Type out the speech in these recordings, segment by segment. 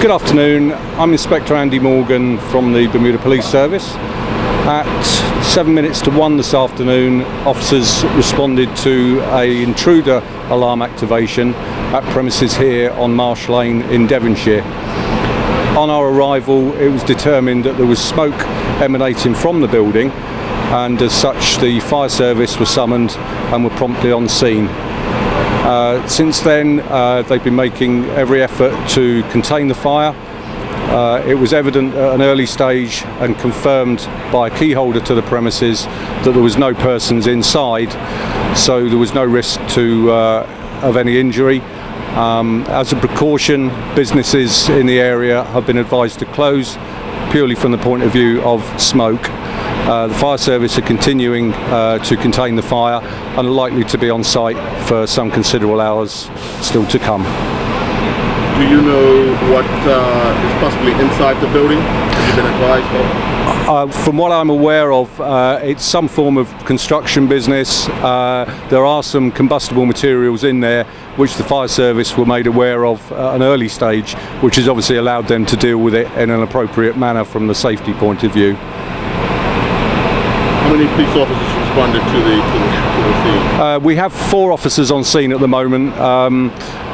Good afternoon, I'm Inspector Andy Morgan from the Bermuda Police Service. At 7 minutes to 1 this afternoon, officers responded to an intruder alarm activation at premises here on Marsh Lane in Devonshire. On our arrival, it was determined that there was smoke emanating from the building, and as such the fire service was summoned and were promptly on scene. Since then, they've been making every effort to contain the fire. It was evident at an early stage and confirmed by a key holder to the premises that there was no persons inside, so there was no risk of any injury. As a precaution, businesses in the area have been advised to close purely from the point of view of smoke. The fire service are continuing to contain the fire and are likely to be on site for some considerable hours still to come. Do you know what is possibly inside the building? Have you been advised of? From what I'm aware of, it's some form of construction business. There are some combustible materials in there which the fire service were made aware of at an early stage, which has obviously allowed them to deal with it in an appropriate manner from the safety point of view. How many police officers responded to the scene? We have 4 officers on scene at the moment.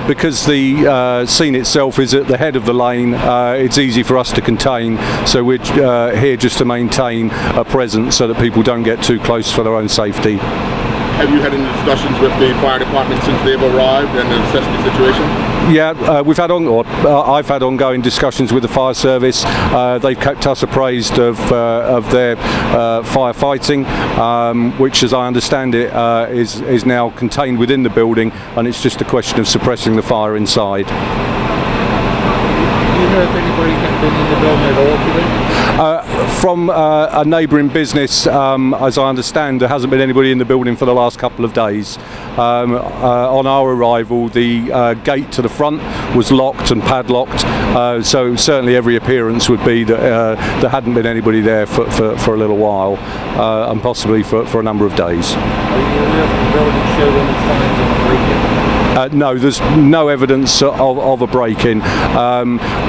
Because the scene itself is at the head of the lane, it's easy for us to contain, so we're here just to maintain a presence so that people don't get too close for their own safety. Have you had any discussions with the fire department since they've arrived and assessed the situation? Yeah, I've had ongoing discussions with the fire service. They've kept us appraised of their firefighting, which, as I understand it, is now contained within the building, and it's just a question of suppressing the fire inside. Do you know if anybody has been in the building at all today? From a neighbouring business, as I understand, there hasn't been anybody in the building for the last couple of days. On our arrival, the gate to the front was locked and padlocked, so certainly every appearance would be that there hadn't been anybody there for a little while, and possibly for a number of days. Are you aware if the building showed any signs of break-in? No, there's no evidence of a break-in.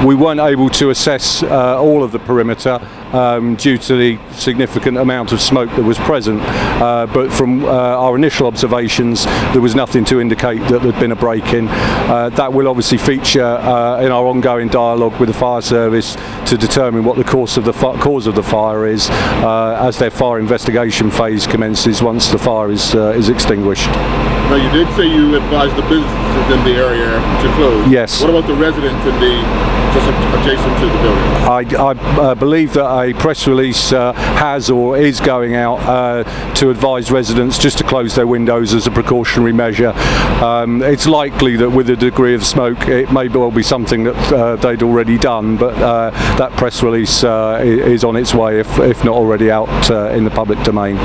We weren't able to assess all of the perimeter due to the significant amount of smoke that was present, but from our initial observations there was nothing to indicate that there'd been a break-in. That will obviously feature in our ongoing dialogue with the fire service to determine what the cause of the fire is as their fire investigation phase commences once the fire is extinguished. Now, you did say you advised the businesses in the area to close. Yes. What about the residents just adjacent to the building? I believe that a press release has or is going out to advise residents just to close their windows as a precautionary measure. It's likely that with a degree of smoke it may well be something that they'd already done, but that press release is on its way if not already out in the public domain.